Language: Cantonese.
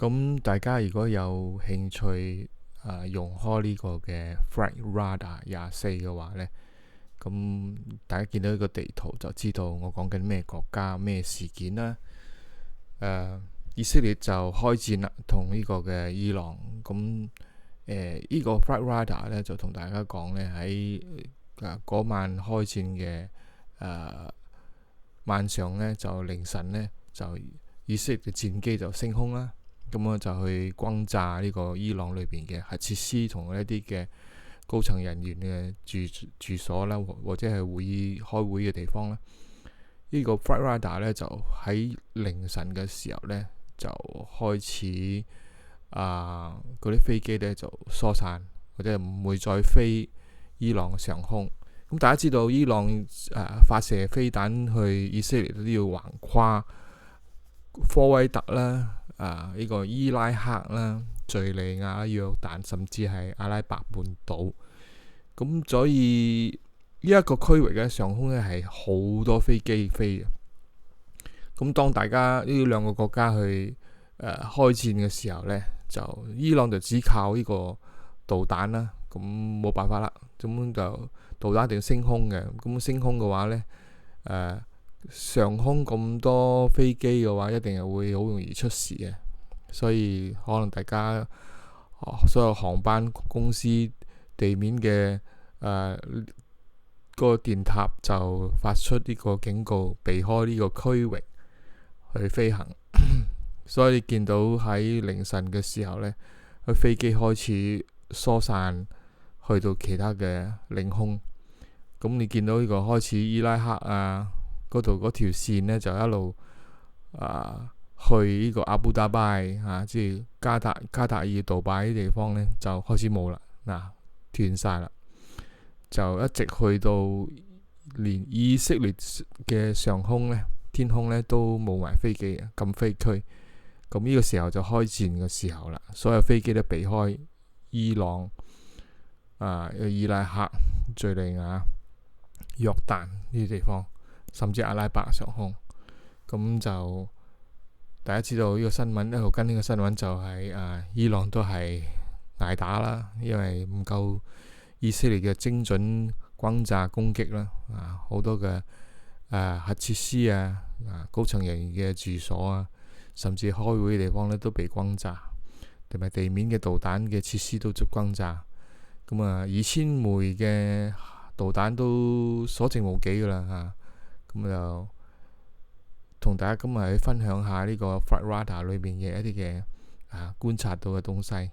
咁大家如果有興趣用開呢個嘅 Flight Radar 24嘅話呢，咁大家見到呢個地圖就知道我講緊咩國家咩事件啦。以色列就開戰啦，同呢個嘅伊朗。咁呢個 Flight Radar 呢，就同大家講呢，喺嗰晚開戰嘅晚上呢，就凌晨呢，就以色列嘅戰機就升空啦。咁我就去轟炸呢個伊朗裏邊嘅核設施同一啲嘅高層人員嘅住所啦，或者係開會嘅地方啦。呢個 Flight Radar 咧就喺凌晨嘅時候咧就開始嗰啲飛機咧就疏散，或者唔會再飛伊朗上空。咁大家知道伊朗發射飛彈去以色列都要橫跨科威特啦。呢個伊拉克啦、敘利亞、約旦，甚至係阿拉伯半島，咁所以呢一個區域嘅上空咧係好多飛機飛嘅。咁當大家呢兩個國家去開戰嘅時候呢，就伊朗就只靠呢個導彈啦，咁冇辦法啦，咁就導彈一定升空嘅。咁升空嘅話呢，上空咁多飛機嘅話，一定係會好容易出事嘅，所以可能大家所有航班公司地面嘅個電塔就發出呢個警告，避開呢個區域去飛行。所以見到喺凌晨嘅時候呢，個飛機開始疏散去到其他嘅領空。咁你見到呢個開始伊拉克嗰度嗰條線呢，就一路去呢個阿布達拜即係加達爾杜拜啲地方呢，就開始冇啦，斷晒啦，就一直去到連以色列嘅上空呢，天空呢都冇埋飛機嘅禁飛區。咁呢個時候就開戰嘅時候啦，所有飛機都避開伊朗、伊拉克、敘利亞、約旦呢啲地方，甚至阿拉伯上空。咁就大家知道呢個新聞，一路跟呢個新聞就係伊朗都係捱打啦，因為唔夠以色列嘅精準轟炸攻擊啦，好多嘅核設施高層人員嘅住所甚至開會嘅地方咧都被轟炸，同埋地面嘅導彈嘅設施都轟炸。咁2000枚嘅導彈都所剩無幾噶啦咁就同大家今日去分享下呢個 Flight Radar 裏面嘅一啲嘅觀察到嘅東西。